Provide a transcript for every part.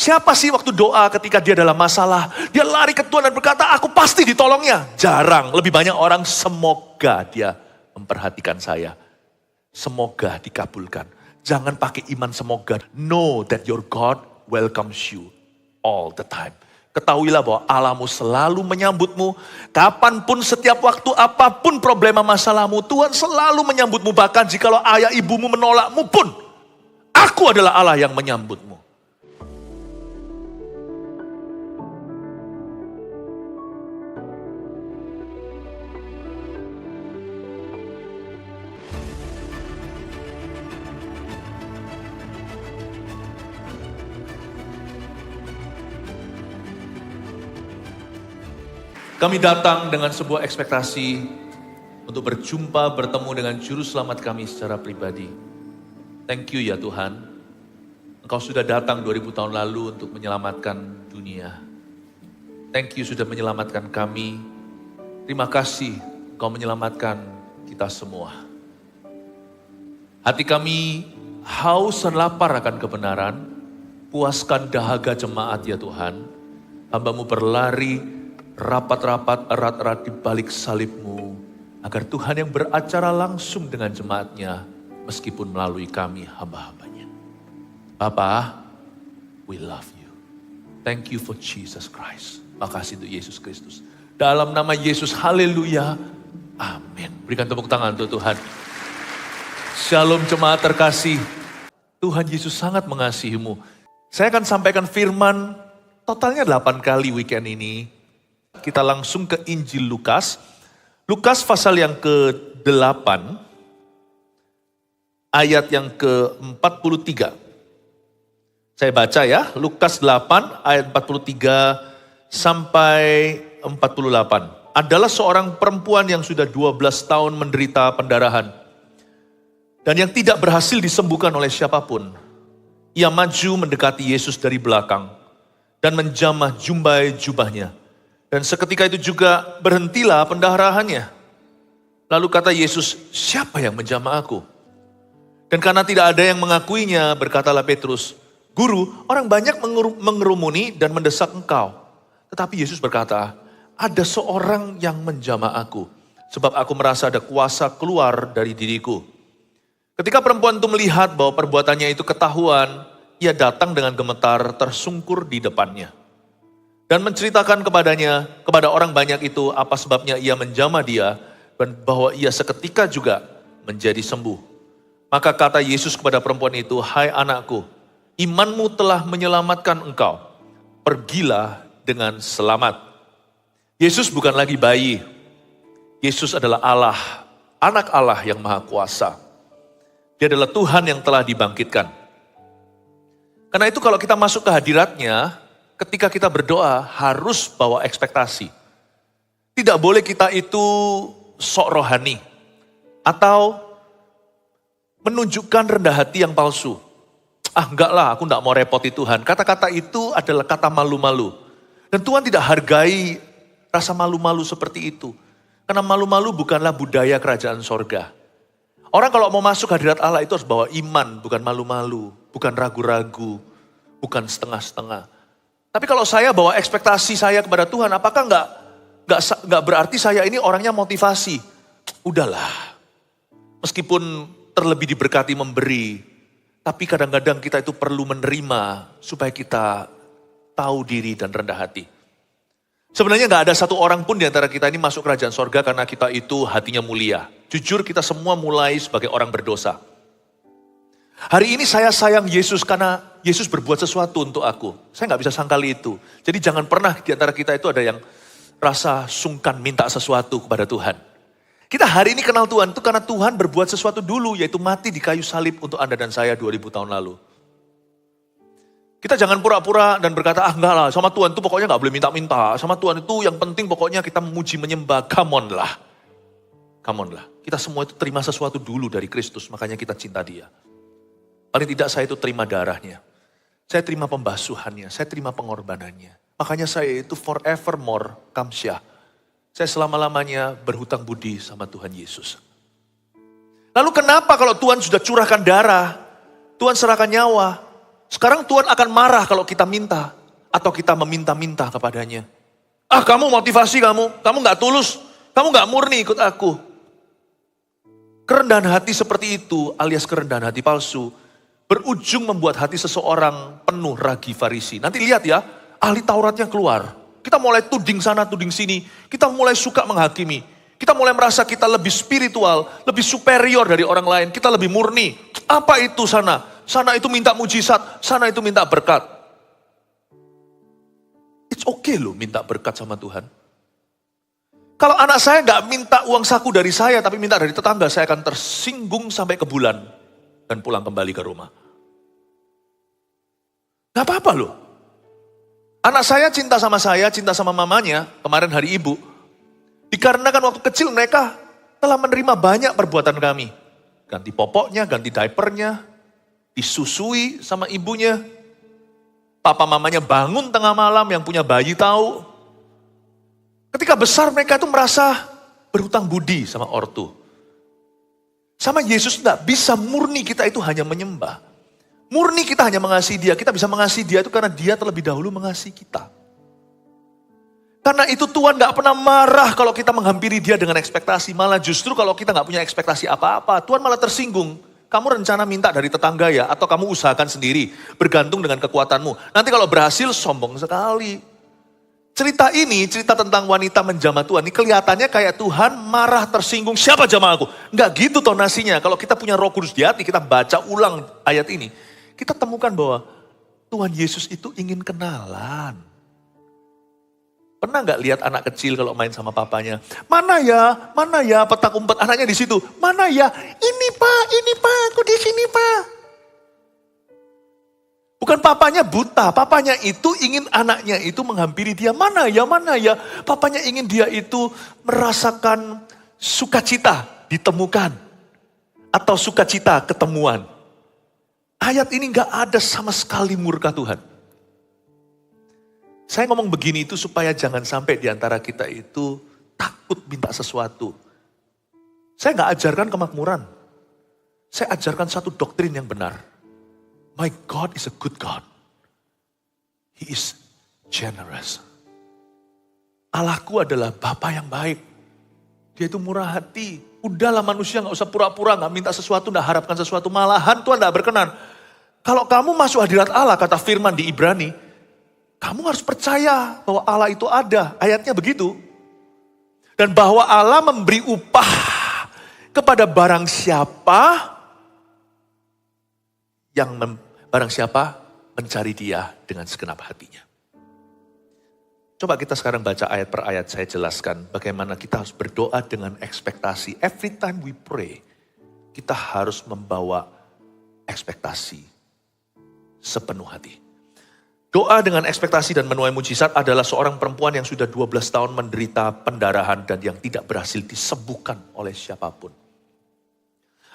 Siapa sih waktu doa ketika dia dalam masalah, dia lari ke Tuhan dan berkata, aku pasti ditolongnya. Jarang, lebih banyak orang semoga dia memperhatikan saya. Semoga dikabulkan. Jangan pakai iman semoga. Know that your God welcomes you all the time. Ketahuilah bahwa Allahmu selalu menyambutmu. Kapanpun, setiap waktu, apapun problema masalahmu, Tuhan selalu menyambutmu. Bahkan jikalau ayah ibumu menolakmu pun, aku adalah Allah yang menyambutmu. Kami datang dengan sebuah ekspektasi untuk berjumpa, bertemu dengan Juru Selamat kami secara pribadi. Thank you ya Tuhan. Engkau sudah datang 2000 tahun lalu untuk menyelamatkan dunia. Thank you sudah menyelamatkan kami. Terima kasih Engkau menyelamatkan kita semua. Hati kami haus dan lapar akan kebenaran. Puaskan dahaga jemaat ya Tuhan. Hamba-Mu berlari rapat-rapat, erat-erat di balik salib-Mu, agar Tuhan yang beracara langsung dengan jemaatnya, meskipun melalui kami hamba-hambanya. Bapa, we love you. Thank you for Jesus Christ. Makasih untuk Yesus Kristus. Dalam nama Yesus, haleluya, amin. Berikan tepuk tangan untuk Tuhan. Shalom jemaat terkasih. Tuhan Yesus sangat mengasihimu. Saya akan sampaikan firman totalnya 8 kali weekend ini. Kita langsung ke Injil Lukas. Lukas pasal yang ke-8, ayat yang ke-43. Saya baca ya, Lukas 8 ayat 43 sampai 48. Adalah seorang perempuan yang sudah 12 tahun menderita pendarahan. Dan yang tidak berhasil disembuhkan oleh siapapun. Ia maju mendekati Yesus dari belakang dan menjamah jumbai jubahnya. Dan seketika itu juga berhentilah pendarahannya. Lalu kata Yesus, siapa yang menjamah aku? Dan karena tidak ada yang mengakuinya, berkatalah Petrus, Guru, orang banyak mengerumuni dan mendesak engkau. Tetapi Yesus berkata, ada seorang yang menjamah aku. Sebab aku merasa ada kuasa keluar dari diriku. Ketika perempuan itu melihat bahwa perbuatannya itu ketahuan, ia datang dengan gemetar tersungkur di depannya. Dan menceritakan kepada orang banyak itu apa sebabnya ia menjamah dia dan bahwa ia seketika juga menjadi sembuh. Maka kata Yesus kepada perempuan itu, hai anakku, imanmu telah menyelamatkan engkau. Pergilah dengan selamat. Yesus bukan lagi bayi. Yesus adalah Allah, anak Allah yang maha kuasa. Dia adalah Tuhan yang telah dibangkitkan. Karena itu kalau kita masuk ke hadiratnya, ketika kita berdoa harus bawa ekspektasi. Tidak boleh kita itu sok rohani. Atau menunjukkan rendah hati yang palsu. Ah enggak lah, aku enggak mau repoti Tuhan. Kata-kata itu adalah kata malu-malu. Dan Tuhan tidak hargai rasa malu-malu seperti itu. Karena malu-malu bukanlah budaya kerajaan sorga. Orang kalau mau masuk hadirat Allah itu harus bawa iman, bukan malu-malu. Bukan ragu-ragu, bukan setengah-setengah. Tapi kalau saya bawa ekspektasi saya kepada Tuhan, apakah enggak berarti saya ini orangnya motivasi? Udahlah, meskipun terlebih diberkati memberi, tapi kadang-kadang kita itu perlu menerima supaya kita tahu diri dan rendah hati. Sebenarnya enggak ada satu orang pun di antara kita ini masuk kerajaan sorga karena kita itu hatinya mulia. Jujur kita semua mulai sebagai orang berdosa. Hari ini saya sayang Yesus karena Yesus berbuat sesuatu untuk aku. Saya nggak bisa sangkali itu. Jadi jangan pernah di antara kita itu ada yang rasa sungkan minta sesuatu kepada Tuhan. Kita hari ini kenal Tuhan itu karena Tuhan berbuat sesuatu dulu, yaitu mati di kayu salib untuk Anda dan saya 2000 tahun lalu. Kita jangan pura-pura dan berkata, ah enggak lah, sama Tuhan itu pokoknya nggak boleh minta-minta. Sama Tuhan itu yang penting pokoknya kita memuji menyembah, come on lah. Come on lah. Kita semua itu terima sesuatu dulu dari Kristus, makanya kita cinta Dia. Paling tidak saya itu terima darahnya. Saya terima pembasuhannya, saya terima pengorbanannya. Makanya saya itu forevermore kamsyah. Saya selama-lamanya berhutang budi sama Tuhan Yesus. Lalu kenapa kalau Tuhan sudah curahkan darah, Tuhan serahkan nyawa, Sekarang Tuhan akan marah kalau kita minta. Atau kita meminta-minta kepadanya. Kamu motivasi kamu gak tulus, kamu gak murni ikut aku. Kerendahan hati seperti itu alias kerendahan hati palsu berujung membuat hati seseorang penuh ragi Farisi. Nanti lihat ya, ahli Tauratnya keluar. Kita mulai tuding sana, tuding sini. Kita mulai suka menghakimi. Kita mulai merasa kita lebih spiritual, lebih superior dari orang lain. Kita lebih murni. Apa itu sana? Sana itu minta mujizat, sana itu minta berkat. It's okay loh minta berkat sama Tuhan. Kalau anak saya nggak minta uang saku dari saya, tapi minta dari tetangga, saya akan tersinggung sampai ke bulan dan pulang kembali ke rumah. Gak apa-apa loh. Anak saya cinta sama mamanya, kemarin hari ibu. Dikarenakan waktu kecil mereka telah menerima banyak perbuatan kami. Ganti popoknya, ganti diapernya, disusui sama ibunya. Papa mamanya bangun tengah malam, yang punya bayi tahu. Ketika besar mereka itu merasa berhutang budi sama ortu. Sama Yesus enggak bisa murni kita itu hanya menyembah. Murni kita hanya mengasihi dia. Kita bisa mengasihi dia itu karena dia terlebih dahulu mengasihi kita. Karena itu Tuhan gak pernah marah kalau kita menghampiri dia dengan ekspektasi. Malah justru kalau kita gak punya ekspektasi apa-apa, Tuhan malah tersinggung. Kamu rencana minta dari tetangga ya, atau kamu usahakan sendiri, bergantung dengan kekuatanmu. Nanti kalau berhasil sombong sekali. Cerita ini, cerita tentang wanita menjamah Tuhan, ini kelihatannya kayak Tuhan marah tersinggung, siapa jamah aku? Enggak gitu tonasinya, kalau kita punya Roh Kudus di hati, kita baca ulang ayat ini. Kita temukan bahwa Tuhan Yesus itu ingin kenalan. Pernah nggak lihat anak kecil kalau main sama papanya? Mana ya petak umpet, anaknya di situ. Mana ya, ini pak, aku di sini pak. Bukan papanya buta, papanya itu ingin anaknya itu menghampiri dia. Mana ya, papanya ingin dia itu merasakan sukacita ditemukan. Atau sukacita ketemuan. Ayat ini gak ada sama sekali murka Tuhan. Saya ngomong begini itu supaya jangan sampai diantara kita itu takut minta sesuatu. Saya gak ajarkan kemakmuran. Saya ajarkan satu doktrin yang benar. My God is a good God. He is generous. Allahku adalah Bapa yang baik. Dia itu murah hati. Udahlah manusia gak usah pura-pura, gak minta sesuatu, gak harapkan sesuatu. Malahan Tuhan gak berkenan. Kalau kamu masuk hadirat Allah, kata firman di Ibrani, kamu harus percaya bahwa Allah itu ada. Ayatnya begitu. Dan bahwa Allah memberi upah kepada barang siapa mencari dia dengan segenap hatinya. Coba kita sekarang baca ayat per ayat, saya jelaskan bagaimana kita harus berdoa dengan ekspektasi. Every time we pray, kita harus membawa ekspektasi sepenuh hati. Doa dengan ekspektasi dan menuai mujizat adalah seorang perempuan yang sudah 12 tahun menderita pendarahan dan yang tidak berhasil disembuhkan oleh siapapun.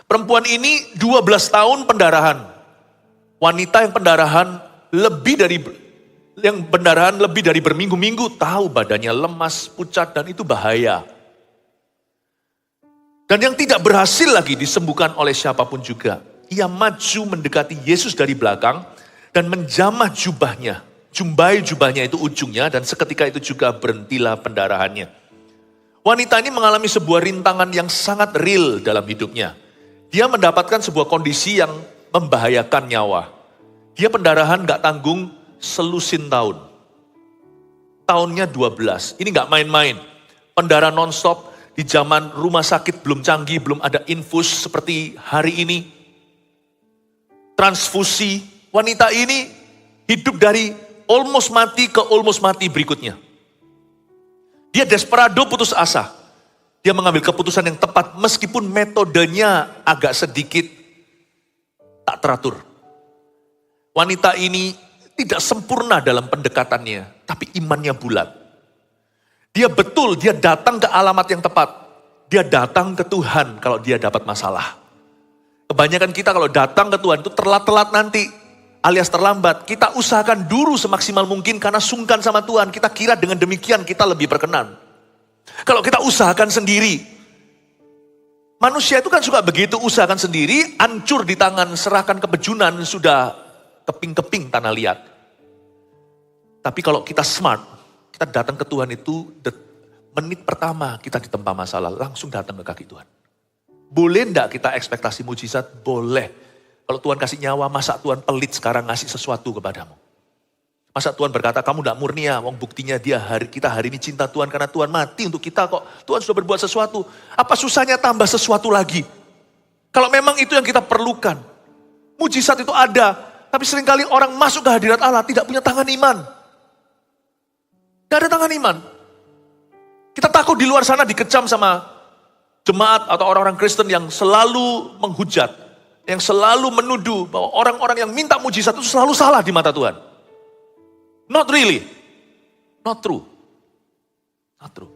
Perempuan ini 12 tahun pendarahan. Wanita yang pendarahan lebih dari berminggu-minggu, tahu badannya lemas, pucat, dan itu bahaya. Dan yang tidak berhasil lagi disembuhkan oleh siapapun juga. Ia maju mendekati Yesus dari belakang dan menjamah jubahnya. Jumbai jubahnya itu ujungnya dan seketika itu juga berhentilah pendarahannya. Wanita ini mengalami sebuah rintangan yang sangat real dalam hidupnya. Dia mendapatkan sebuah kondisi yang membahayakan nyawa. Dia pendarahan gak tanggung selusin tahun. Tahunnya 12, ini gak main-main. Pendarahan non-stop di zaman rumah sakit belum canggih, belum ada infus seperti hari ini. Transfusi, wanita ini hidup dari almost mati ke almost mati berikutnya. Dia desperado, putus asa. Dia mengambil keputusan yang tepat meskipun metodenya agak sedikit tak teratur. Wanita ini tidak sempurna dalam pendekatannya, tapi imannya bulat. Dia datang ke alamat yang tepat. Dia datang ke Tuhan kalau dia dapat masalah. Kebanyakan kita kalau datang ke Tuhan itu telat-telat nanti, alias terlambat. Kita usahakan dulu semaksimal mungkin karena sungkan sama Tuhan. Kita kira dengan demikian kita lebih berkenan. Kalau kita usahakan sendiri, manusia itu kan suka begitu, usahakan sendiri, hancur di tangan, serahkan kepejunan, sudah keping-keping tanah liat. Tapi kalau kita smart, kita datang ke Tuhan itu menit pertama kita ditempa masalah, langsung datang ke kaki Tuhan. Boleh enggak kita ekspektasi mujizat? Boleh. Kalau Tuhan kasih nyawa, masa Tuhan pelit sekarang ngasih sesuatu kepadamu? Masa Tuhan berkata, kamu enggak murni ya? Wong buktinya kita hari ini cinta Tuhan karena Tuhan mati untuk kita kok. Tuhan sudah berbuat sesuatu. Apa susahnya tambah sesuatu lagi? Kalau memang itu yang kita perlukan. Mujizat itu ada. Tapi seringkali orang masuk ke hadirat Allah tidak punya tangan iman. Gak ada tangan iman. Kita takut di luar sana dikecam sama jemaat atau orang-orang Kristen yang selalu menghujat. Yang selalu menuduh bahwa orang-orang yang minta mujizat itu selalu salah di mata Tuhan. Not really. Not true. Not true.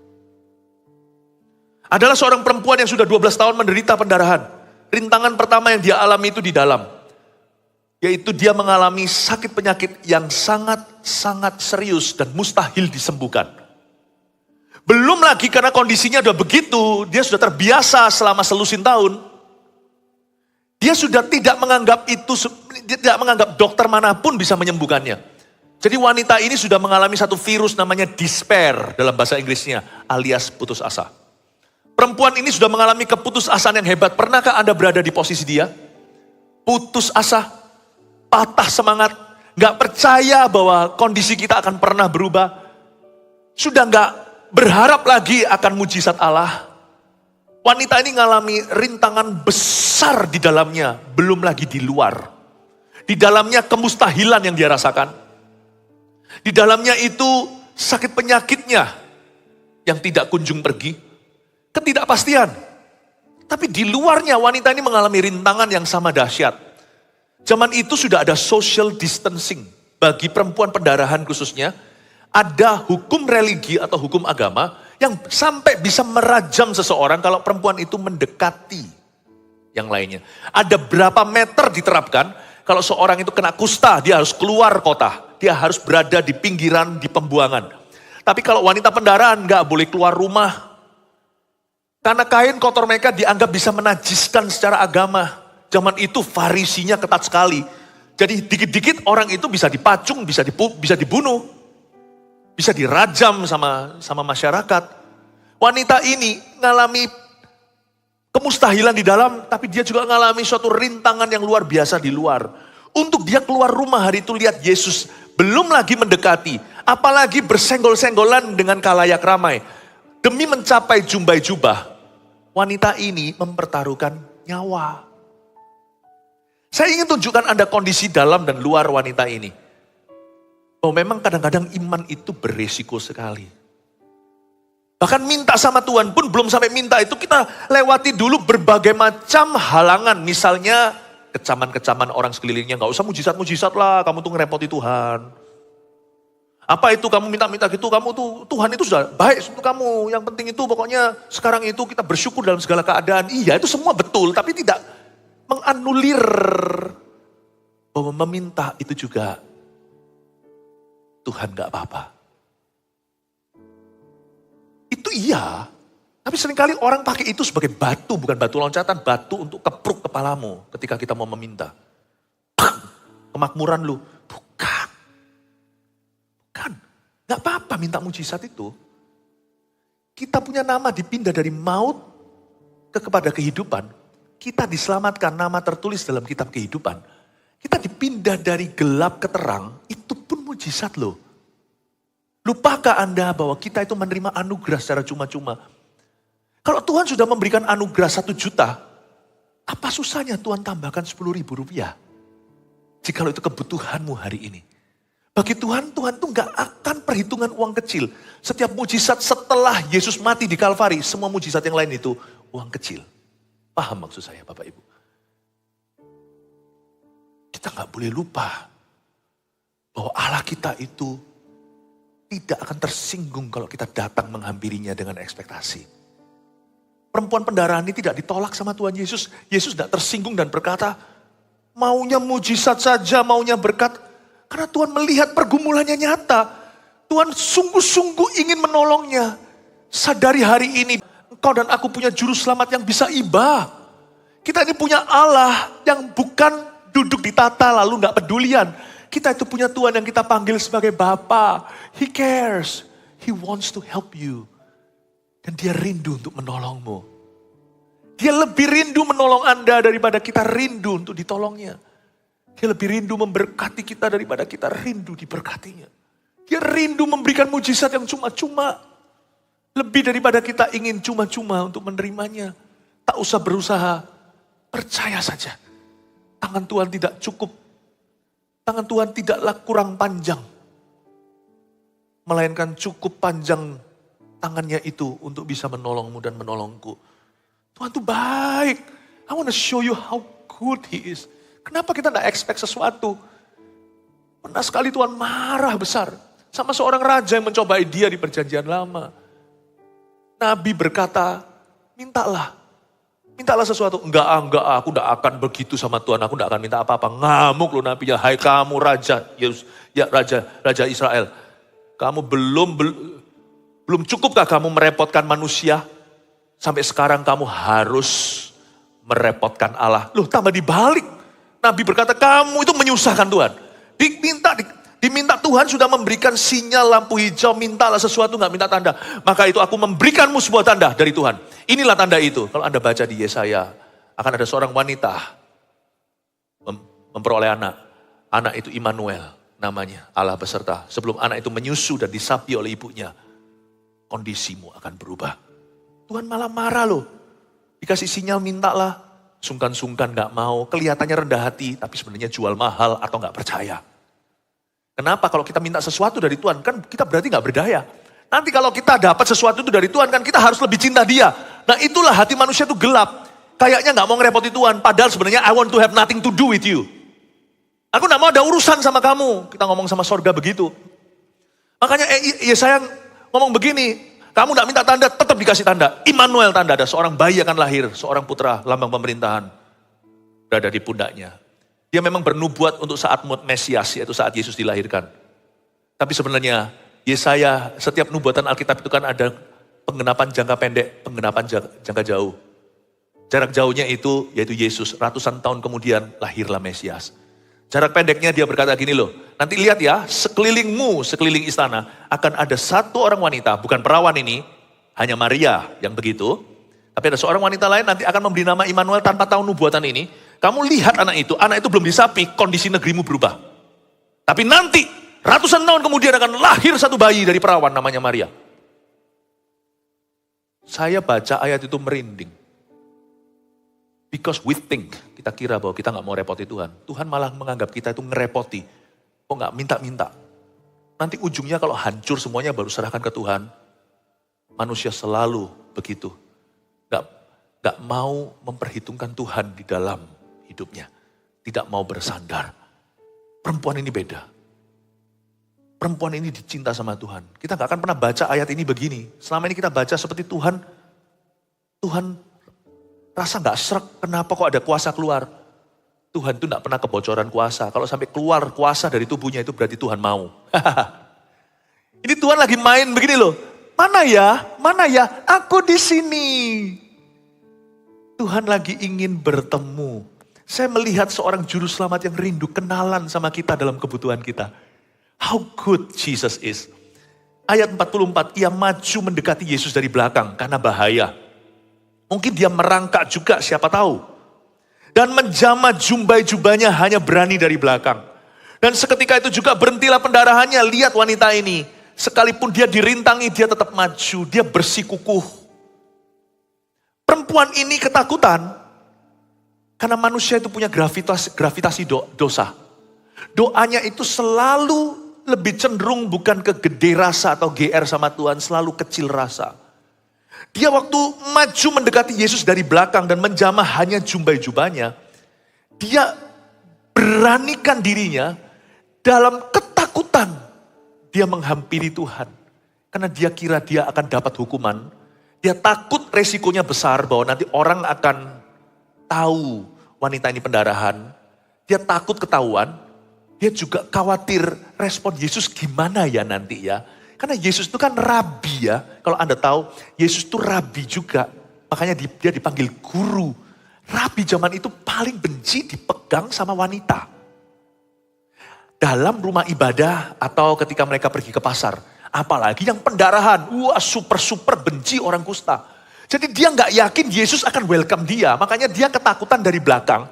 Adalah seorang perempuan yang sudah 12 tahun menderita pendarahan. Rintangan pertama yang dia alami itu di dalam. Yaitu dia mengalami sakit penyakit yang sangat-sangat serius dan mustahil disembuhkan. Belum lagi karena kondisinya udah begitu, dia sudah terbiasa selama selusin tahun. Dia sudah tidak menganggap dokter manapun bisa menyembuhkannya. Jadi wanita ini sudah mengalami satu virus namanya despair dalam bahasa Inggrisnya, alias putus asa. Perempuan ini sudah mengalami keputusasaan yang hebat. Pernahkah Anda berada di posisi dia? Putus asa, patah semangat, gak percaya bahwa kondisi kita akan pernah berubah. Sudah gak berharap lagi akan mujizat Allah. Wanita ini mengalami rintangan besar di dalamnya, belum lagi di luar. Di dalamnya kemustahilan yang dia rasakan. Di dalamnya itu sakit penyakitnya yang tidak kunjung pergi. Ketidakpastian. Tapi di luarnya wanita ini mengalami rintangan yang sama dahsyat. Zaman itu sudah ada social distancing. Bagi perempuan pendarahan khususnya, ada hukum religi atau hukum agama yang sampai bisa merajam seseorang kalau perempuan itu mendekati yang lainnya. Ada berapa meter diterapkan, kalau seorang itu kena kusta, dia harus keluar kota. Dia harus berada di pinggiran, di pembuangan. Tapi kalau wanita pendarahan nggak boleh keluar rumah. Karena kain kotor mereka dianggap bisa menajiskan secara agama. Zaman itu farisinya ketat sekali. Jadi dikit-dikit orang itu bisa dipacung, bisa dibunuh. Bisa dirajam sama masyarakat. Wanita ini ngalami kemustahilan di dalam, tapi dia juga ngalami suatu rintangan yang luar biasa di luar. Untuk dia keluar rumah hari itu lihat Yesus belum lagi mendekati, apalagi bersenggol-senggolan dengan khalayak ramai. Demi mencapai jumbai jubah, wanita ini mempertaruhkan nyawa. Saya ingin tunjukkan Anda kondisi dalam dan luar wanita ini. Bahwa memang kadang-kadang iman itu beresiko sekali. Bahkan minta sama Tuhan pun belum sampai minta itu kita lewati dulu berbagai macam halangan. Misalnya kecaman-kecaman orang sekelilingnya, gak usah mujizat-mujizat lah, kamu tuh ngerepoti Tuhan. Apa itu kamu minta-minta gitu, kamu tuh, Tuhan itu sudah baik untuk kamu. Yang penting itu pokoknya sekarang itu kita bersyukur dalam segala keadaan. Iya itu semua betul, tapi tidak menganulir bahwa meminta itu juga Tuhan gak apa-apa. Itu iya. Tapi seringkali orang pakai itu sebagai batu, bukan batu loncatan, batu untuk kepruk kepalamu ketika kita mau meminta. Kemakmuran lu, bukan. Gak apa-apa minta mujizat itu. Kita punya nama dipindah dari maut kepada kehidupan. Kita diselamatkan, nama tertulis dalam kitab kehidupan. Kita dipindah dari gelap ke terang, itu pun mujizat loh. Lupakah Anda bahwa kita itu menerima anugerah secara cuma-cuma? Kalau Tuhan sudah memberikan anugerah 1 juta, apa susahnya Tuhan tambahkan 10.000 rupiah? Jikalau itu kebutuhanmu hari ini. Bagi Tuhan, Tuhan tuh gak akan perhitungan uang kecil. Setiap mujizat setelah Yesus mati di Kalvari, semua mujizat yang lain itu uang kecil. Paham maksud saya Bapak Ibu? Kita gak boleh lupa bahwa Allah kita itu tidak akan tersinggung kalau kita datang menghampirinya dengan ekspektasi. Perempuan pendarahan ini tidak ditolak sama Tuhan Yesus. Yesus tidak tersinggung dan berkata, maunya mujizat saja, maunya berkat. Karena Tuhan melihat pergumulannya nyata. Tuhan sungguh-sungguh ingin menolongnya. Sadari hari ini, engkau dan aku punya juru selamat yang bisa iba. Kita ini punya Allah yang bukan duduk di tata lalu gak pedulian. Kita itu punya Tuhan yang kita panggil sebagai Bapa. He cares. He wants to help you. Dan dia rindu untuk menolongmu. Dia lebih rindu menolong Anda daripada kita rindu untuk ditolongnya. Dia lebih rindu memberkati kita daripada kita rindu diberkatinya. Dia rindu memberikan mujizat yang cuma-cuma. Lebih daripada kita ingin cuma-cuma untuk menerimanya. Tak usah berusaha. Percaya saja. Tangan Tuhan tidak cukup. Tangan Tuhan tidaklah kurang panjang. Melainkan cukup panjang tangannya itu untuk bisa menolongmu dan menolongku. Tuhan itu baik. I want to show you how good He is. Kenapa kita tidak expect sesuatu? Pernah sekali Tuhan marah besar. Sama seorang raja yang mencobai dia di perjanjian lama. Nabi berkata, mintalah. Mintalah sesuatu. Enggak, aku tidak akan begitu sama Tuhan. Aku tidak akan minta apa-apa. Ngamuk loh nabinya. Hai kamu raja, ya raja Israel. Kamu belum cukupkah kamu merepotkan manusia? Sampai sekarang kamu harus merepotkan Allah. Loh tambah dibalik. Nabi berkata kamu itu menyusahkan Tuhan. Diminta Tuhan sudah memberikan sinyal lampu hijau. Mintalah sesuatu gak minta tanda. Maka itu aku memberikanmu sebuah tanda dari Tuhan. Inilah tanda itu. Kalau Anda baca di Yesaya. Akan ada seorang wanita. Memperoleh anak. Anak itu Immanuel namanya. Allah beserta. Sebelum anak itu menyusu dan disapi oleh ibunya. Kondisimu akan berubah. Tuhan malah marah loh. Dikasih sinyal mintalah. Sungkan-sungkan gak mau. Kelihatannya rendah hati. Tapi sebenarnya jual mahal atau gak percaya. Kenapa? Kalau kita minta sesuatu dari Tuhan. Kan kita berarti gak berdaya. Nanti kalau kita dapat sesuatu itu dari Tuhan. Kan kita harus lebih cinta dia. Nah itulah hati manusia itu gelap. Kayaknya gak mau ngerepoti Tuhan. Padahal sebenarnya I want to have nothing to do with you. Aku gak mau ada urusan sama kamu. Kita ngomong sama sorga begitu. Makanya Yesaya ngomong begini. Kamu gak minta tanda, tetap dikasih tanda. Immanuel tanda, ada seorang bayi akan lahir. Seorang putra, lambang pemerintahan. Berada di pundaknya. Dia memang bernubuat untuk saat Mesias, yaitu saat Yesus dilahirkan. Tapi sebenarnya, Yesaya, setiap nubuatan Alkitab itu kan ada penggenapan jangka pendek, penggenapan jangka jauh. Jarak jauhnya itu, yaitu Yesus. Ratusan tahun kemudian, lahirlah Mesias. Jarak pendeknya dia berkata gini loh, nanti lihat ya, sekelilingmu, sekeliling istana, akan ada satu orang wanita, bukan perawan ini, hanya Maria yang begitu. Tapi ada seorang wanita lain nanti akan memberi nama Immanuel tanpa tahu nubuatan ini. Kamu lihat anak itu belum disapi, kondisi negerimu berubah. Tapi nanti, ratusan tahun kemudian akan lahir satu bayi dari perawan namanya Maria. Saya baca ayat itu merinding. Because we think, kita kira bahwa kita gak mau repoti Tuhan. Tuhan malah menganggap kita itu ngerepoti. Kok gak minta-minta. Nanti ujungnya kalau hancur semuanya baru serahkan ke Tuhan. Manusia selalu begitu. Gak mau memperhitungkan Tuhan di dalam hidupnya. Tidak mau bersandar. Perempuan ini beda. Perempuan ini dicinta sama Tuhan. Kita gak akan pernah baca ayat ini begini. Selama ini kita baca seperti Tuhan rasa gak serak, kenapa kok ada kuasa keluar? Tuhan itu gak pernah kebocoran kuasa. Kalau sampai keluar kuasa dari tubuhnya itu berarti Tuhan mau. Ini Tuhan lagi main begini loh. Mana ya, aku di sini. Tuhan lagi ingin bertemu. Saya melihat seorang juru selamat yang rindu kenalan sama kita dalam kebutuhan kita. How good Jesus is. Ayat 44, ia maju mendekati Yesus dari belakang karena bahaya. Mungkin dia merangkak juga, siapa tahu. Dan menjamah jumbai jubahnya hanya berani dari belakang. Dan seketika itu juga berhentilah pendarahannya. Lihat wanita ini. Sekalipun dia dirintangi, dia tetap maju. Dia bersikukuh. Perempuan ini ketakutan. Karena manusia itu punya gravitasi dosa. Doanya itu selalu lebih cenderung bukan ke gede rasa atau GR sama Tuhan. Selalu kecil rasa. Dia waktu maju mendekati Yesus dari belakang dan menjamah hanya jumbai jubahnya. Dia beranikan dirinya dalam ketakutan. Dia menghampiri Tuhan. Karena dia kira dia akan dapat hukuman. Dia takut resikonya besar bahwa nanti orang akan tahu wanita ini pendarahan. Dia takut ketahuan. Dia juga khawatir respon Yesus gimana ya nanti ya. Karena Yesus itu kan rabi ya. Kalau Anda tahu, Yesus itu rabi juga. Makanya dia dipanggil guru. Rabi zaman itu paling benci dipegang sama wanita. Dalam rumah ibadah atau ketika mereka pergi ke pasar. Apalagi yang pendarahan. Wah, super benci orang kusta. Jadi dia nggak yakin Yesus akan welcome dia. Makanya dia ketakutan dari belakang.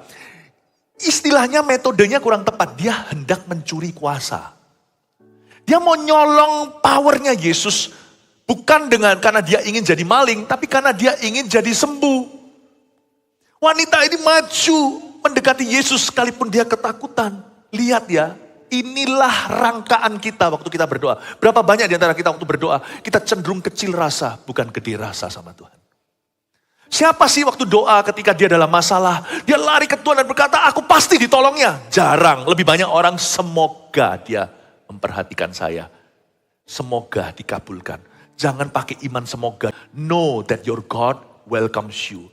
Istilahnya metodenya kurang tepat. Dia hendak mencuri kuasa. Dia mau nyolong powernya Yesus. Bukan karena dia ingin jadi maling. Tapi karena dia ingin jadi sembuh. Wanita ini maju mendekati Yesus sekalipun dia ketakutan. Lihat ya. Inilah rangkaan kita waktu kita berdoa. Berapa banyak di antara kita waktu berdoa, kita cenderung kecil rasa, bukan gede rasa sama Tuhan. Siapa sih waktu doa ketika dia dalam masalah, dia lari ke Tuhan dan berkata, aku pasti ditolongnya. Jarang, lebih banyak orang semoga dia memperhatikan saya. Semoga dikabulkan. Jangan pakai iman semoga. Know that your God welcomes you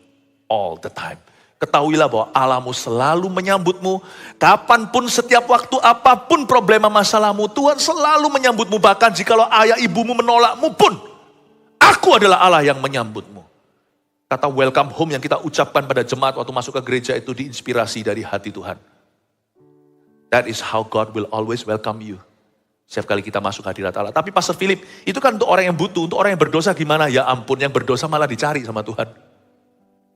all the time. Ketahuilah bahwa Allahmu selalu menyambutmu. Kapanpun, setiap waktu, apapun problema masalahmu. Tuhan selalu menyambutmu. Bahkan jikalau ayah ibumu menolakmu pun. Aku adalah Allah yang menyambutmu. Kata welcome home yang kita ucapkan pada jemaat waktu masuk ke gereja itu diinspirasi dari hati Tuhan. That is how God will always welcome you. Setiap kali kita masuk hadirat Allah. Tapi Pastor Philip, itu kan untuk orang yang butuh. Untuk orang yang berdosa gimana? Ya ampun, yang berdosa malah dicari sama Tuhan.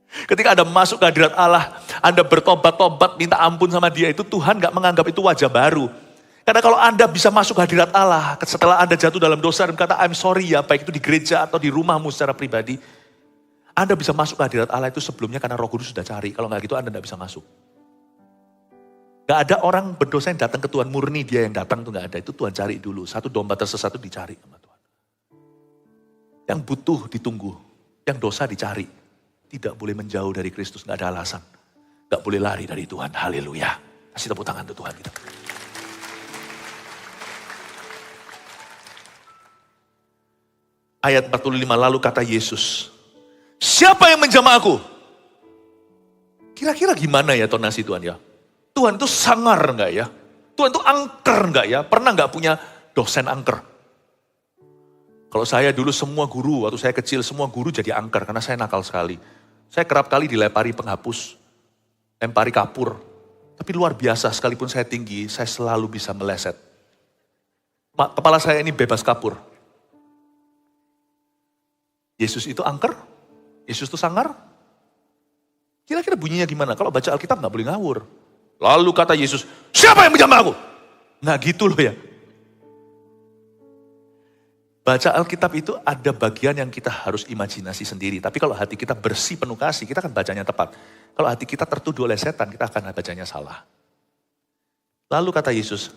Ketika Anda masuk ke hadirat Allah, Anda bertobat-tobat, minta ampun sama dia, itu Tuhan gak menganggap itu wajah baru. Karena kalau Anda bisa masuk ke hadirat Allah, setelah Anda jatuh dalam dosa dan kata, I'm sorry ya, baik itu di gereja atau di rumahmu secara pribadi, Anda bisa masuk ke hadirat Allah itu sebelumnya karena Roh Kudus sudah cari. Kalau gak gitu Anda gak bisa masuk. Gak ada orang berdosa yang datang ke Tuhan murni, dia yang datang itu gak ada. Itu Tuhan cari dulu, satu domba tersesat itu dicari sama Tuhan. Yang butuh ditunggu, yang dosa dicari. Tidak boleh menjauh dari Kristus, gak ada alasan. Gak boleh lari dari Tuhan, haleluya. Kasih tepuk tangan untuk Tuhan kita. Ayat 45, lalu kata Yesus, siapa yang menjamah aku? Kira-kira gimana ya tonasi Tuhan ya? Tuhan itu sangar enggak ya? Tuhan itu angker enggak ya? Pernah enggak punya dosen angker? Kalau saya dulu semua guru, waktu saya kecil semua guru jadi angker karena saya nakal sekali. Saya kerap kali dilempari penghapus, lempari kapur. Tapi luar biasa, sekalipun saya tinggi, saya selalu bisa meleset. Kepala saya ini bebas kapur. Yesus itu angker? Yesus itu sangar? Kira-kira bunyinya gimana? Kalau baca Alkitab gak boleh ngawur. Lalu kata Yesus, siapa yang menjamah aku? Nah gitu loh ya. Baca Alkitab itu ada bagian yang kita harus imajinasi sendiri. Tapi kalau hati kita bersih penuh kasih, kita akan bacanya tepat. Kalau hati kita tertuduh oleh setan, kita akan bacanya salah. Lalu kata Yesus,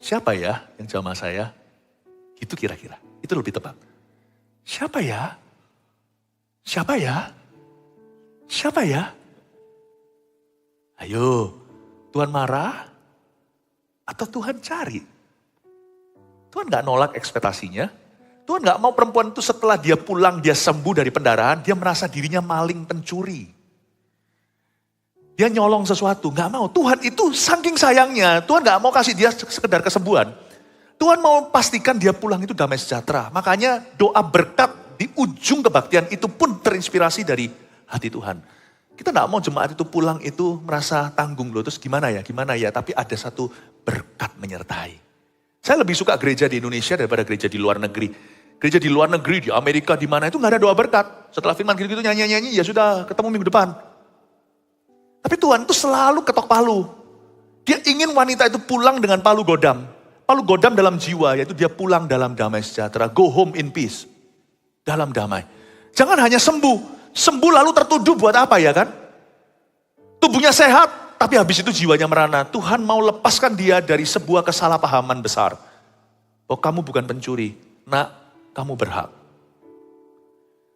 siapa ya yang jamah saya? Itu kira-kira, itu lebih tepat. Siapa ya? Siapa ya? Siapa ya? Ayo, Tuhan marah atau Tuhan cari? Tuhan gak nolak ekspektasinya. Tuhan gak mau perempuan itu setelah dia pulang, dia sembuh dari pendarahan, dia merasa dirinya maling pencuri. Dia nyolong sesuatu, gak mau. Tuhan itu saking sayangnya, Tuhan gak mau kasih dia sekedar kesembuhan. Tuhan mau pastikan dia pulang itu damai sejahtera. Makanya doa berkat di ujung kebaktian itu pun terinspirasi dari hati Tuhan. Kita gak mau jemaat itu pulang itu merasa tanggung loh, terus gimana ya, tapi ada satu berkat menyertai. Saya lebih suka gereja di Indonesia daripada gereja di luar negeri. Gereja di luar negeri, di Amerika, di mana itu gak ada doa berkat. Setelah firman gitu-gitu nyanyi-nyanyi, ya sudah ketemu minggu depan. Tapi Tuhan itu selalu ketok palu. Dia ingin wanita itu pulang dengan palu godam. Palu godam dalam jiwa, yaitu dia pulang dalam damai sejahtera. Go home in peace. Dalam damai. Jangan hanya sembuh. Sembuh lalu tertuduh buat apa ya kan? Tubuhnya sehat. Tapi habis itu jiwanya merana. Tuhan mau lepaskan dia dari sebuah kesalahpahaman besar. Oh kamu bukan pencuri. Nak, kamu berhak.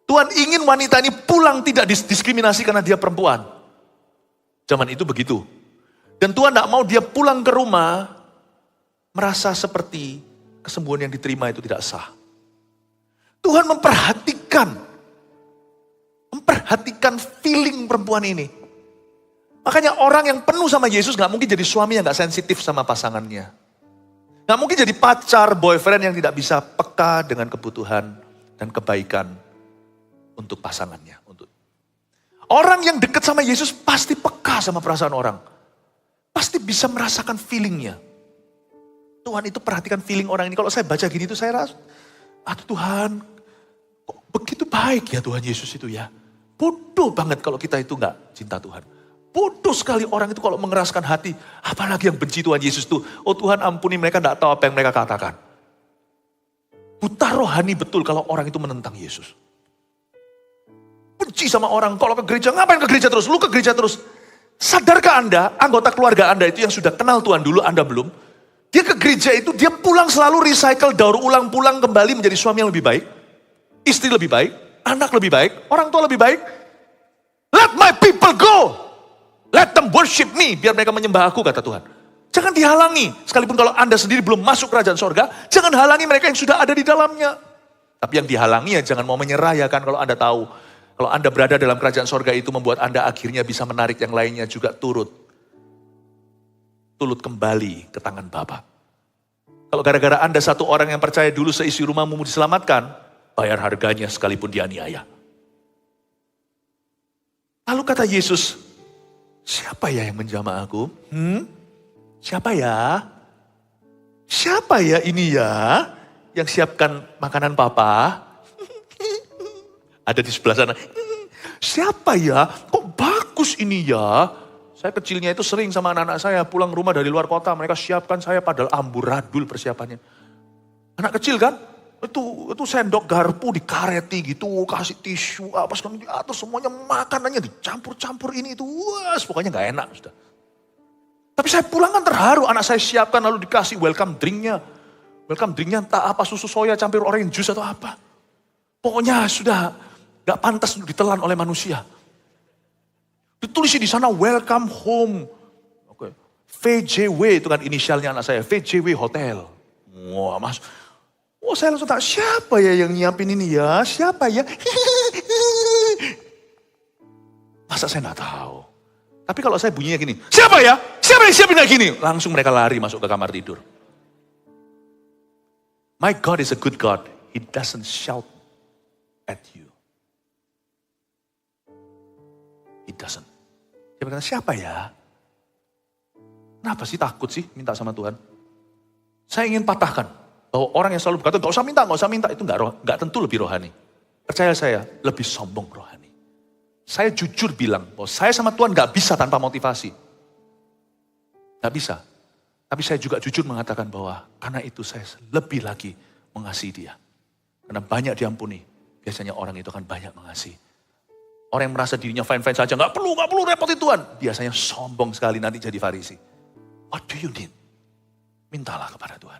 Tuhan ingin wanita ini pulang tidak didiskriminasi karena dia perempuan. Zaman itu begitu. Dan Tuhan tidak mau dia pulang ke rumah. Merasa seperti kesembuhan yang diterima itu tidak sah. Tuhan memperhatikan feeling perempuan ini. Makanya orang yang penuh sama Yesus gak mungkin jadi suami yang gak sensitif sama pasangannya. Gak mungkin jadi pacar, boyfriend yang tidak bisa peka dengan kebutuhan dan kebaikan untuk pasangannya. Orang yang dekat sama Yesus pasti peka sama perasaan orang. Pasti bisa merasakan feelingnya. Tuhan itu perhatikan feeling orang ini. Kalau saya baca gini itu saya rasa, aduh Tuhan, kok begitu baik ya Tuhan Yesus itu ya. Bodoh banget kalau kita itu gak cinta Tuhan. Bodoh sekali orang itu kalau mengeraskan hati. Apalagi yang benci Tuhan Yesus itu. Oh Tuhan ampuni mereka gak tahu apa yang mereka katakan. Buta rohani betul kalau orang itu menentang Yesus. Benci sama orang, kalau ke gereja, ngapain ke gereja terus? Lu ke gereja terus. Sadarkah Anda, anggota keluarga Anda itu yang sudah kenal Tuhan dulu, Anda belum? Dia ke gereja itu, dia pulang selalu recycle, daur ulang, pulang kembali menjadi suami yang lebih baik. Istri lebih baik, anak lebih baik, orang tua lebih baik. Let my people go. Let them worship me, biar mereka menyembah aku, kata Tuhan. Jangan dihalangi, sekalipun kalau Anda sendiri belum masuk kerajaan sorga, jangan halangi mereka yang sudah ada di dalamnya. Tapi yang dihalangi ya jangan mau menyerah ya kan, kalau Anda tahu. Kalau Anda berada dalam kerajaan sorga itu membuat Anda akhirnya bisa menarik yang lainnya juga turut kembali ke tangan Bapa. Kalau gara-gara Anda satu orang yang percaya dulu seisi rumahmu diselamatkan, bayar harganya sekalipun dianiaya. Lalu kata Yesus, siapa ya yang menjamah aku? Siapa ya? Siapa ya ini ya yang siapkan makanan Papa? Ada di sebelah sana. Siapa ya? Kok bagus ini ya? Saya kecilnya itu sering sama anak-anak saya pulang rumah dari luar kota. Mereka siapkan saya padahal amburadul persiapannya. Anak kecil kan? Itu sendok garpu dikareti gitu. Kasih tisu apa segala diatur semuanya. Makanannya dicampur-campur ini itu. Wah, pokoknya gak enak sudah. Tapi saya pulang kan terharu. Anak saya siapkan lalu dikasih welcome drinknya. Welcome drinknya entah apa, susu soya campur orange juice atau apa. Pokoknya sudah gak pantas untuk ditelan oleh manusia. Ditulis di sana welcome home. Oke. VJW itu kan inisialnya anak saya. VJW Hotel. Wah mas. Oh saya langsung tanya, siapa ya yang nyiapin ini ya? Siapa ya? Masa saya gak tahu. Tapi kalau saya bunyinya gini, siapa ya? Siapa yang siapin kayak gini? Langsung mereka lari masuk ke kamar tidur. My God is a good God. He doesn't shout at you. He doesn't. Dia berkata, siapa ya? Kenapa sih takut sih minta sama Tuhan? Saya ingin patahkan bahwa orang yang selalu berkata, gak usah minta, itu gak tentu lebih rohani. Percaya saya, lebih sombong rohani. Saya jujur bilang bahwa saya sama Tuhan gak bisa tanpa motivasi. Gak bisa. Tapi saya juga jujur mengatakan bahwa karena itu saya lebih lagi mengasihi dia. Karena banyak diampuni. Biasanya orang itu akan banyak mengasihi. Orang yang merasa dirinya fine-fine saja, gak perlu repotin Tuhan. Biasanya sombong sekali nanti jadi Farisi. What do you need? Mintalah kepada Tuhan.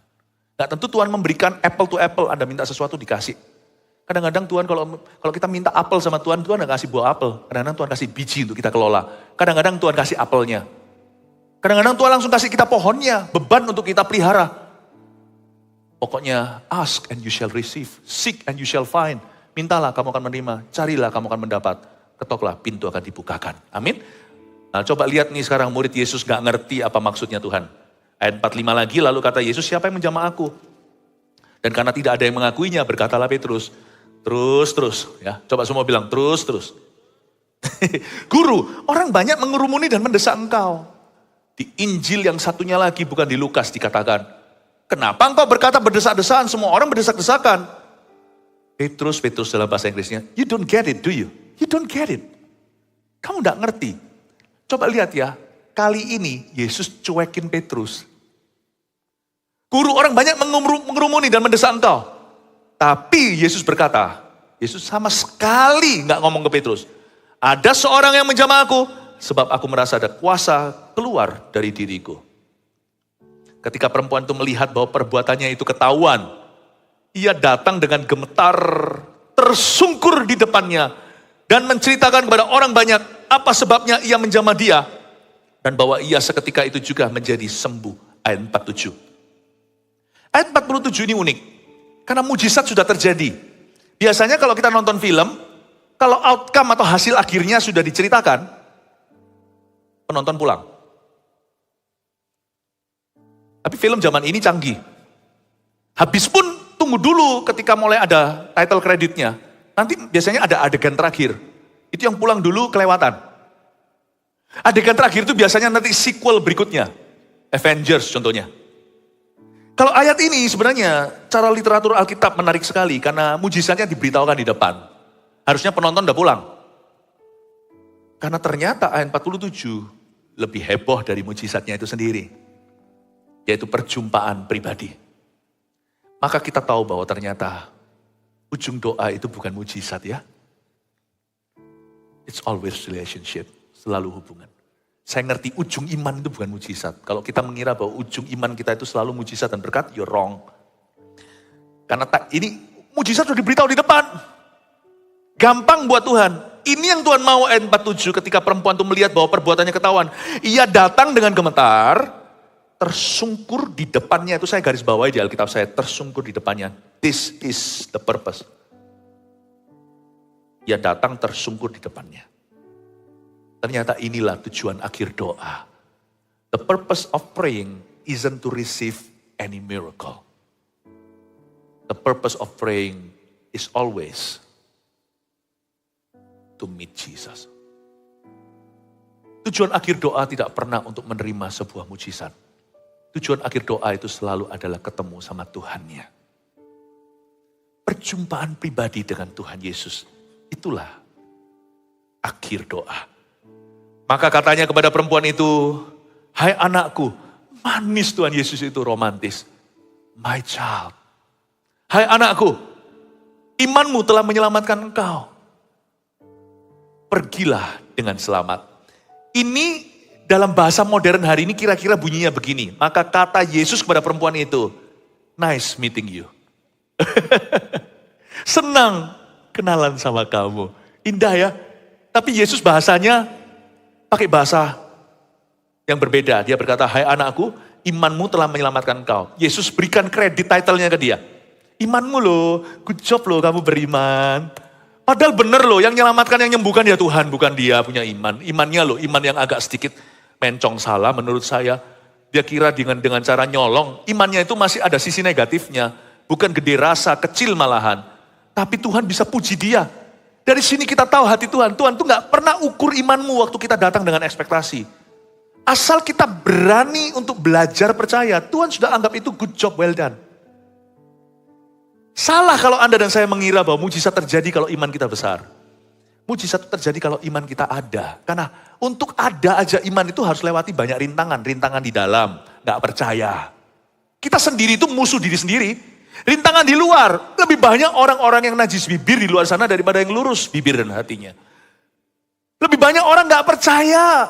Gak tentu Tuhan memberikan apple to apple, Anda minta sesuatu dikasih. Kadang-kadang Tuhan kalau kita minta apel sama Tuhan gak kasih buah apel. Kadang-kadang Tuhan kasih biji untuk kita kelola. Kadang-kadang Tuhan kasih apelnya. Kadang-kadang Tuhan langsung kasih kita pohonnya, beban untuk kita pelihara. Pokoknya ask and you shall receive, seek and you shall find. Mintalah kamu akan menerima, carilah kamu akan mendapat. Ketoklah pintu akan dibukakan. Amin. Nah coba lihat nih sekarang murid Yesus gak ngerti apa maksudnya Tuhan. Ayat 45 lagi lalu kata Yesus, siapa yang menjamah aku? Dan karena tidak ada yang mengakuinya berkatalah Petrus. Terus ya. Coba semua bilang terus. Guru, orang banyak mengerumuni dan mendesak engkau. Di Injil yang satunya lagi bukan di Lukas dikatakan. Kenapa engkau berkata berdesak-desakan? Semua orang berdesak-desakan. Petrus dalam bahasa Inggrisnya. You don't get it, do you? You don't get it. Kamu gak ngerti. Coba lihat ya. Kali ini Yesus cuekin Petrus. Guru, orang banyak mengerumuni dan mendesak engkau. Tapi Yesus berkata, Yesus sama sekali gak ngomong ke Petrus. Ada seorang yang menjamah aku, sebab aku merasa ada kuasa keluar dari diriku. Ketika perempuan itu melihat bahwa perbuatannya itu ketahuan, ia datang dengan gemetar, tersungkur di depannya, dan menceritakan kepada orang banyak apa sebabnya ia menjamah dia, dan bahwa ia seketika itu juga menjadi sembuh. Ayat 47. Ayat 47 ini unik, karena mujizat sudah terjadi. Biasanya kalau kita nonton film, kalau outcome atau hasil akhirnya sudah diceritakan, penonton pulang. Tapi film zaman ini canggih. Habis pun tunggu dulu ketika mulai ada title kreditnya. Nanti biasanya ada adegan terakhir. Itu yang pulang dulu kelewatan. Adegan terakhir itu biasanya nanti sequel berikutnya. Avengers contohnya. Kalau ayat ini sebenarnya cara literatur Alkitab menarik sekali karena mujizatnya diberitahukan di depan. Harusnya penonton udah pulang. Karena ternyata ayat 47 lebih heboh dari mujizatnya itu sendiri. Yaitu perjumpaan pribadi. Maka kita tahu bahwa ternyata ujung doa itu bukan mujizat ya. It's always relationship, selalu hubungan. Saya ngerti ujung iman itu bukan mujizat. Kalau kita mengira bahwa ujung iman kita itu selalu mujizat dan berkat, you're wrong. Karena ini mujizat sudah diberitahu di depan. Gampang buat Tuhan. Ini yang Tuhan mau ayat 47 ketika perempuan itu melihat bahwa perbuatannya ketahuan. Ia datang dengan gemetar, tersungkur di depannya. Itu saya garis bawahi di Alkitab saya, tersungkur di depannya. This is the purpose. Ia datang tersungkur di depannya. Ternyata inilah tujuan akhir doa. The purpose of praying isn't to receive any miracle. The purpose of praying is always to meet Jesus. Tujuan akhir doa tidak pernah untuk menerima sebuah mujizat. Tujuan akhir doa itu selalu adalah ketemu sama Tuhannya. Perjumpaan pribadi dengan Tuhan Yesus. Itulah akhir doa. Maka katanya kepada perempuan itu, hai anakku, manis Tuhan Yesus itu romantis. My child. Hai anakku, imanmu telah menyelamatkan engkau. Pergilah dengan selamat. Ini dalam bahasa modern hari ini kira-kira bunyinya begini. Maka kata Yesus kepada perempuan itu, nice meeting you. Senang kenalan sama kamu. Indah ya. Tapi Yesus bahasanya pakai bahasa yang berbeda. Dia berkata, hai anakku, imanmu telah menyelamatkan engkau. Yesus berikan kredit title-nya ke dia. Imanmu loh, good job loh kamu beriman. Padahal benar loh, yang menyelamatkan, yang menyembuhkan ya Tuhan, bukan dia punya iman. Imannya loh, iman yang agak sedikit mencong salah menurut saya. Dia kira dengan cara nyolong, imannya itu masih ada sisi negatifnya. Bukan gede rasa, kecil malahan. Tapi Tuhan bisa puji dia. Dari sini kita tahu hati Tuhan. Tuhan tuh gak pernah ukur imanmu waktu kita datang dengan ekspektasi. Asal kita berani untuk belajar percaya, Tuhan sudah anggap itu good job, well done. Salah kalau Anda dan saya mengira bahwa mujizat terjadi kalau iman kita besar. Mujizat terjadi kalau iman kita ada. Karena untuk ada aja iman itu harus lewati banyak rintangan. Rintangan di dalam, gak percaya. Kita sendiri itu musuh diri sendiri. Rintangan di luar, lebih banyak orang-orang yang najis bibir di luar sana daripada yang lurus bibir dan hatinya. Lebih banyak orang gak percaya.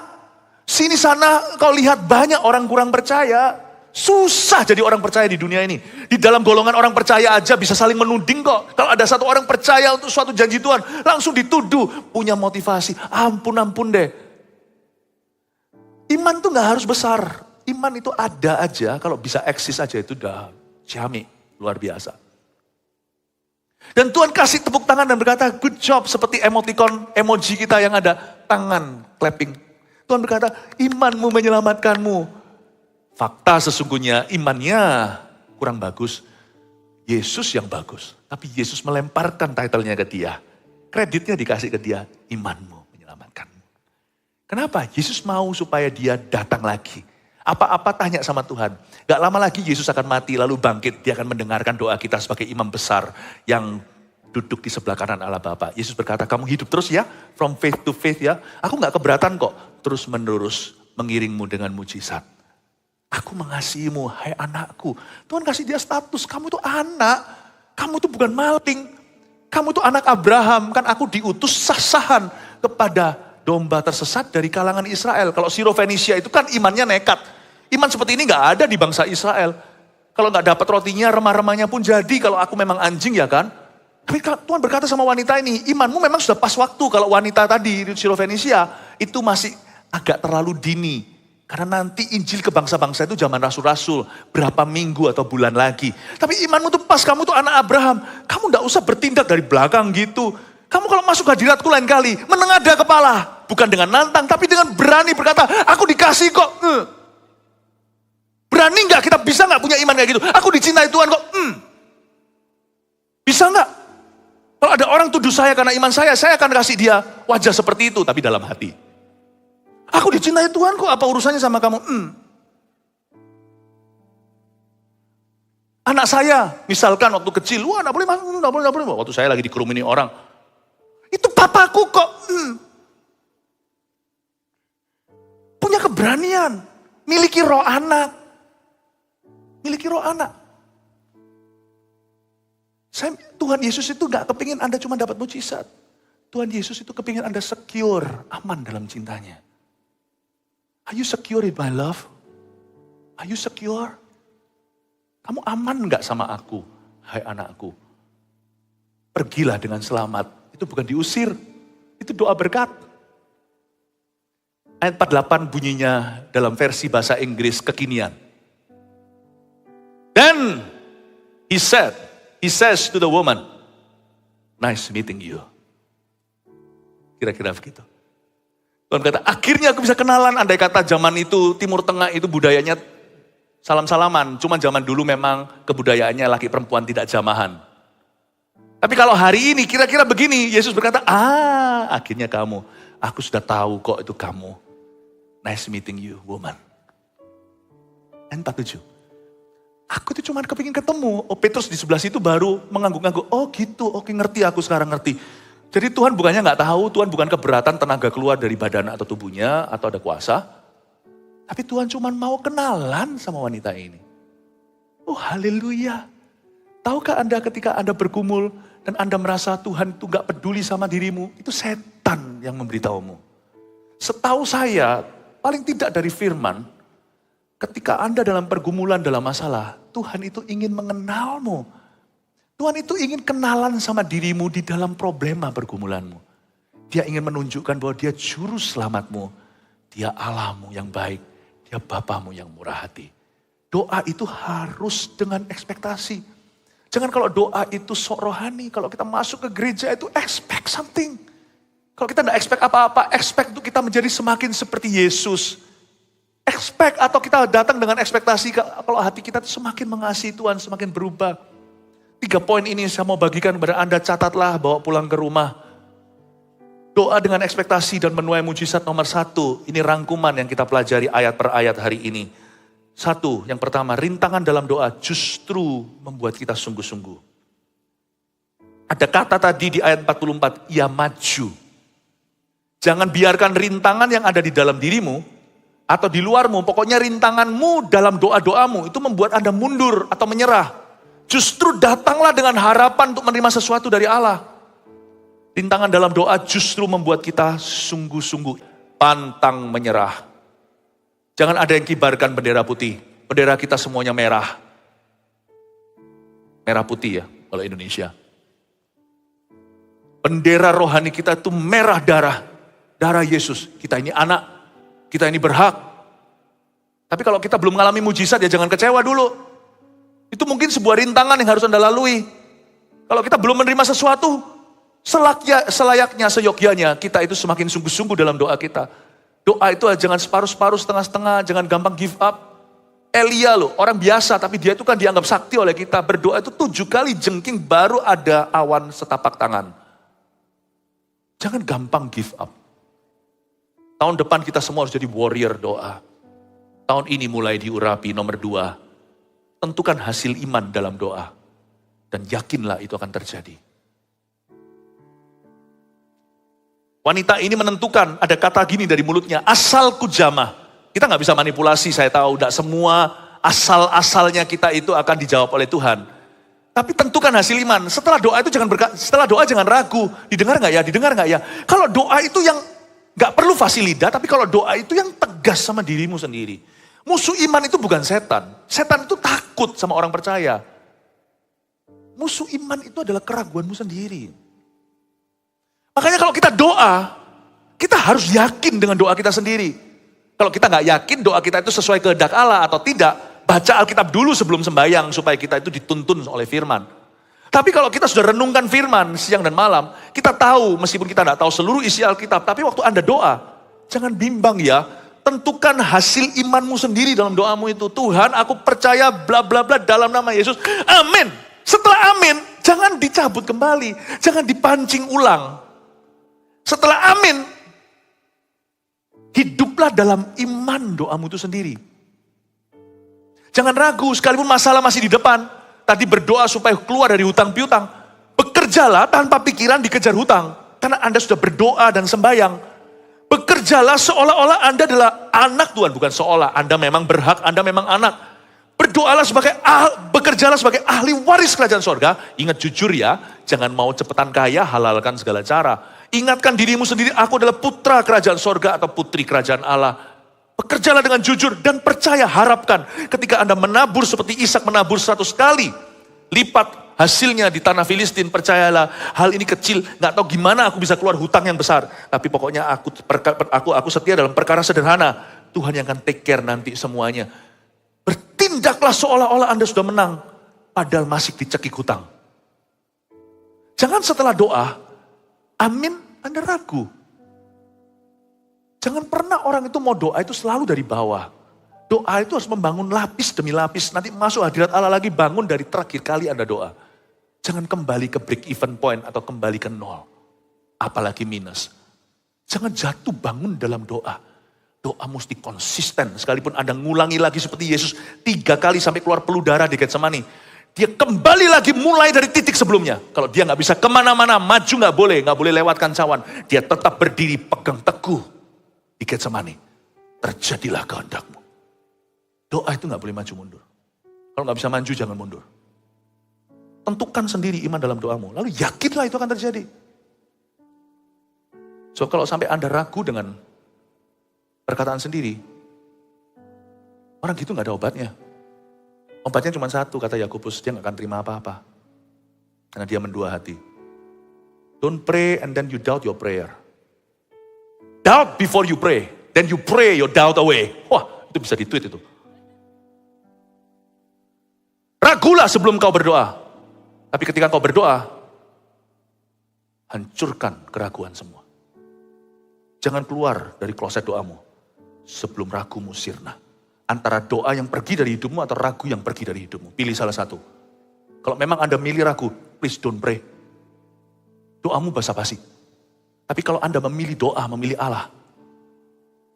Sini sana kau lihat banyak orang kurang percaya. Susah jadi orang percaya di dunia ini. Di dalam golongan orang percaya aja bisa saling menuding kok. Kalau ada satu orang percaya untuk suatu janji Tuhan, langsung dituduh. Punya motivasi, ampun deh. Iman tuh gak harus besar. Iman itu ada aja, kalau bisa eksis aja itu udah jami. Luar biasa. Dan Tuhan kasih tepuk tangan dan berkata, good job. Seperti emoticon, emoji kita yang ada tangan, clapping. Tuhan berkata, imanmu menyelamatkanmu. Fakta sesungguhnya imannya kurang bagus. Yesus yang bagus. Tapi Yesus melemparkan title-nya ke dia. Kreditnya dikasih ke dia, imanmu menyelamatkanmu. Kenapa? Yesus mau supaya dia datang lagi. Apa-apa tanya sama Tuhan. Gak lama lagi Yesus akan mati lalu bangkit. Dia akan mendengarkan doa kita sebagai imam besar yang duduk di sebelah kanan Allah Bapa. Yesus berkata, kamu hidup terus ya. From faith to faith ya. Aku gak keberatan kok. Terus menerus mengiringmu dengan mujizat. Aku mengasihimu, hai anakku. Tuhan kasih dia status, kamu tuh anak. Kamu tuh bukan maling. Kamu tuh anak Abraham. Kan aku diutus sah-sahan kepada domba tersesat dari kalangan Israel. Kalau Sirofenisia itu kan imannya nekat. Iman seperti ini gak ada di bangsa Israel. Kalau gak dapat rotinya, remah-remahnya pun jadi. Kalau aku memang anjing ya kan. Tapi Tuhan berkata sama wanita ini, imanmu memang sudah pas waktu. Kalau wanita tadi di Sirofenisia itu masih agak terlalu dini. Karena nanti Injil ke bangsa-bangsa itu zaman rasul-rasul. Berapa minggu atau bulan lagi. Tapi imanmu tuh pas, kamu tuh anak Abraham. Kamu gak usah bertindak dari belakang gitu. Kamu kalau masuk hadiratku lain kali, menengadah kepala. Bukan dengan nantang, tapi dengan berani berkata, aku dikasih kok. Berani gak? Kita bisa gak punya iman kayak gitu? Aku dicintai Tuhan kok. Bisa gak? Kalau ada orang tuduh saya karena iman saya akan kasih dia wajah seperti itu, tapi dalam hati. Aku dicintai Tuhan kok, apa urusannya sama kamu? Anak saya, misalkan waktu kecil, wah nggak boleh. Waktu saya lagi dikerumuni orang, itu papaku kok. Punya keberanian, miliki roh anak. Tuhan Yesus itu gak kepingin Anda cuma dapat mujizat. Tuhan Yesus itu kepingin Anda secure, aman dalam cintanya. Are you secure in my love? Are you secure? Kamu aman gak sama aku, hai anakku? Pergilah dengan selamat. Itu bukan diusir, itu doa berkat. Ayat 48 bunyinya dalam versi bahasa Inggris kekinian. Then he says to the woman, nice meeting you. Kira-kira begitu. Tuhan kata, akhirnya aku bisa kenalan. Andai kata zaman itu, Timur Tengah itu budayanya salam-salaman. Cuma zaman dulu memang kebudayaannya laki perempuan tidak jamahan. Tapi kalau hari ini kira-kira begini, Yesus berkata, akhirnya kamu. Aku sudah tahu kok itu kamu. Nice meeting you, woman. Ayat 47. Aku tuh cuma kepingin ketemu. Petrus di sebelah situ baru mengangguk-angguk. Oh gitu, oke ngerti, aku sekarang ngerti. Jadi Tuhan bukannya gak tahu, Tuhan bukan keberatan tenaga keluar dari badan atau tubuhnya, atau ada kuasa. Tapi Tuhan cuma mau kenalan sama wanita ini. Oh haleluya. Tahukah Anda ketika Anda bergumul dan Anda merasa Tuhan itu gak peduli sama dirimu, itu setan yang memberitahumu. Setahu saya, paling tidak dari firman, ketika Anda dalam pergumulan, dalam masalah, Tuhan itu ingin mengenalmu. Tuhan itu ingin kenalan sama dirimu di dalam problema pergumulanmu. Dia ingin menunjukkan bahwa dia juru selamatmu. Dia Allahmu yang baik. Dia Bapamu yang murah hati. Doa itu harus dengan ekspektasi. Jangan kalau doa itu sok rohani. Kalau kita masuk ke gereja itu expect something. Kalau kita tidak expect apa-apa, expect untuk kita menjadi semakin seperti Yesus. Expect atau kita datang dengan ekspektasi kalau hati kita semakin mengasihi Tuhan, semakin berubah. 3 poin ini saya mau bagikan kepada Anda, catatlah, bawa pulang ke rumah. Doa dengan ekspektasi dan menuai mujizat nomor 1. Ini rangkuman yang kita pelajari ayat per ayat hari ini. 1, yang pertama, rintangan dalam doa justru membuat kita sungguh-sungguh. Ada kata tadi di ayat 44, ia maju. Jangan biarkan rintangan yang ada di dalam dirimu atau di luarmu, pokoknya rintanganmu dalam doa-doamu itu membuat Anda mundur atau menyerah. Justru datanglah dengan harapan untuk menerima sesuatu dari Allah. Rintangan dalam doa justru membuat kita sungguh-sungguh pantang menyerah. Jangan ada yang kibarkan bendera putih. Bendera kita semuanya merah. Merah putih ya, kalau Indonesia. Bendera rohani kita itu merah darah. Darah Yesus. Kita ini anak. Kita ini berhak. Tapi kalau kita belum mengalami mujizat ya jangan kecewa dulu. Itu mungkin sebuah rintangan yang harus Anda lalui. Kalau kita belum menerima sesuatu, selayaknya, seyogyanya, kita itu semakin sungguh-sungguh dalam doa kita. Doa itu jangan separuh-separuh, setengah-setengah, jangan gampang give up. Elia loh, orang biasa tapi dia itu kan dianggap sakti oleh kita. Berdoa itu 7 kali jengking baru ada awan setapak tangan. Jangan gampang give up. Tahun depan kita semua harus jadi warrior doa. Tahun ini mulai diurapi nomor 2. Tentukan hasil iman dalam doa. Dan yakinlah itu akan terjadi. Wanita ini menentukan, ada kata gini dari mulutnya, asalku jamah. Kita gak bisa manipulasi, saya tahu. Tidak semua asal-asalnya kita itu akan dijawab oleh Tuhan. Tapi tentukan hasil iman. Setelah doa itu setelah doa jangan ragu. Didengar gak ya? Didengar gak ya? Kalau doa itu yang gak perlu fasilida, tapi kalau doa itu yang tegas sama dirimu sendiri. Musuh iman itu bukan setan. Setan itu takut sama orang percaya. Musuh iman itu adalah keraguanmu sendiri. Makanya kalau kita doa, kita harus yakin dengan doa kita sendiri. Kalau kita gak yakin doa kita itu sesuai kehendak Allah atau tidak, baca Alkitab dulu sebelum sembahyang supaya kita itu dituntun oleh firman. Tapi kalau kita sudah renungkan firman siang dan malam, kita tahu meskipun kita tidak tahu seluruh isi Alkitab, tapi waktu Anda doa, jangan bimbang ya, tentukan hasil imanmu sendiri dalam doamu itu. Tuhan, aku percaya bla bla bla dalam nama Yesus. Amin. Setelah amin, jangan dicabut kembali, jangan dipancing ulang. Setelah amin, hiduplah dalam iman doamu itu sendiri. Jangan ragu, sekalipun masalah masih di depan. Tadi berdoa supaya keluar dari hutang piutang. Bekerjalah tanpa pikiran dikejar hutang. Karena Anda sudah berdoa dan sembahyang. Bekerjalah seolah-olah Anda adalah anak Tuhan. Bukan seolah, Anda memang berhak, Anda memang anak. Bekerjalah sebagai ahli waris kerajaan sorga. Ingat jujur ya, jangan mau cepetan kaya, halalkan segala cara. Ingatkan dirimu sendiri, aku adalah putra kerajaan sorga atau putri kerajaan Allah. Bekerjalah dengan jujur dan percaya, harapkan. Ketika Anda menabur seperti Ishak menabur 100 kali lipat hasilnya di tanah Filistin, percayalah, hal ini kecil, gak tahu gimana aku bisa keluar hutang yang besar. Tapi pokoknya aku setia dalam perkara sederhana. Tuhan yang akan take care nanti semuanya. Bertindaklah seolah-olah Anda sudah menang, padahal masih dicekik hutang. Jangan setelah doa, amin, Anda ragu. Jangan pernah orang itu mau doa itu selalu dari bawah. Doa itu harus membangun lapis demi lapis. Nanti masuk hadirat Allah lagi, bangun dari terakhir kali Anda doa. Jangan kembali ke break even point atau kembali ke nol. Apalagi minus. Jangan jatuh bangun dalam doa. Doa mesti konsisten. Sekalipun Anda ngulangi lagi seperti Yesus 3 kali sampai keluar peluh darah di Getsemani. Dia kembali lagi mulai dari titik sebelumnya. Kalau dia gak bisa kemana-mana, maju gak boleh lewatkan cawan. Dia tetap berdiri pegang teguh. Di Getsemani, terjadilah kehendakmu. Doa itu gak boleh maju mundur. Kalau gak bisa maju, jangan mundur. Tentukan sendiri iman dalam doamu. Lalu yakinlah itu akan terjadi. So kalau sampai Anda ragu dengan perkataan sendiri, orang gitu gak ada obatnya. Obatnya cuma satu, kata Yakobus, dia gak akan terima apa-apa. Karena dia mendua hati. Don't pray and then you doubt your prayer. Doubt before you pray. Then you pray your doubt away. Wah, itu bisa di-tweet itu. Ragulah sebelum kau berdoa. Tapi ketika kau berdoa, hancurkan keraguan semua. Jangan keluar dari kloset doamu sebelum ragumu sirna. Antara doa yang pergi dari hidupmu atau ragu yang pergi dari hidupmu. Pilih salah satu. Kalau memang Anda milih ragu, please don't pray. Doamu basa-basi. Tapi kalau Anda memilih doa, memilih Allah,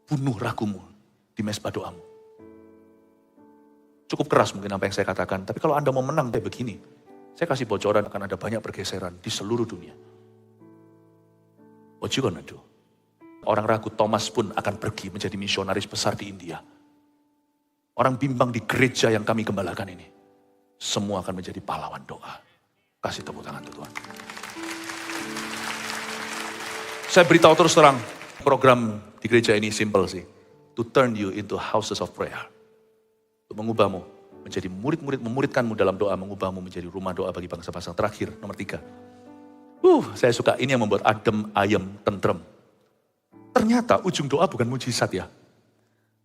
bunuh ragumu di mezbah doamu. Cukup keras mungkin apa yang saya katakan, tapi kalau Anda mau menang kayak begini, saya kasih bocoran akan ada banyak pergeseran di seluruh dunia. What you gonna do? Orang ragu Thomas pun akan pergi menjadi misionaris besar di India. Orang bimbang di gereja yang kami gembalakan ini, semua akan menjadi pahlawan doa. Kasih tepuk tangan untuk Tuhan. Saya beritahu terus terang, program di gereja ini simple sih. To turn you into houses of prayer. Untuk mengubahmu menjadi murid-murid, memuridkanmu dalam doa, mengubahmu menjadi rumah doa bagi bangsa-bangsa. Terakhir, nomor 3. Saya suka ini yang membuat adem, ayem, tentrem. Ternyata ujung doa bukan mujizat ya.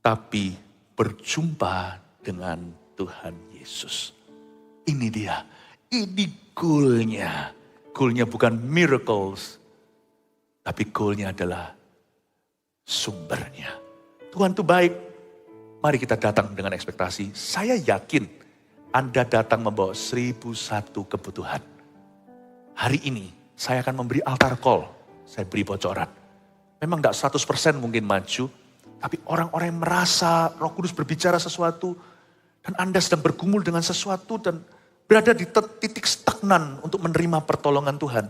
Tapi berjumpa dengan Tuhan Yesus. Ini dia, ini goalnya. Goalnya bukan miracles. Tapi goalnya adalah sumbernya. Tuhan itu baik. Mari kita datang dengan ekspektasi. Saya yakin Anda datang membawa 1001 kebutuhan. Hari ini saya akan memberi altar call. Saya beri bocoran. Memang tidak 100% mungkin maju. Tapi orang-orang yang merasa Roh Kudus berbicara sesuatu. Dan Anda sedang bergumul dengan sesuatu dan berada di titik stagnan untuk menerima pertolongan Tuhan.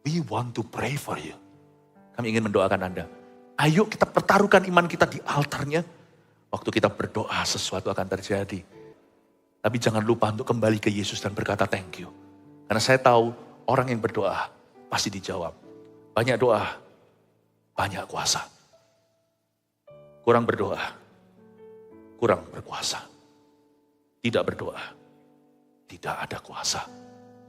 We want to pray for you. Kami ingin mendoakan Anda. Ayo kita pertaruhkan iman kita di altarnya. Waktu kita berdoa sesuatu akan terjadi. Tapi jangan lupa untuk kembali ke Yesus dan berkata thank you. Karena saya tahu orang yang berdoa pasti dijawab. Banyak doa, banyak kuasa. Kurang berdoa, kurang berkuasa. Tidak berdoa, tidak ada kuasa.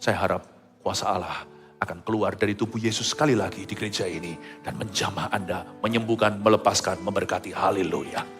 Saya harap kuasa Allah akan keluar dari tubuh Yesus sekali lagi di gereja ini. Dan menjamah Anda, menyembuhkan, melepaskan, memberkati. Haleluya.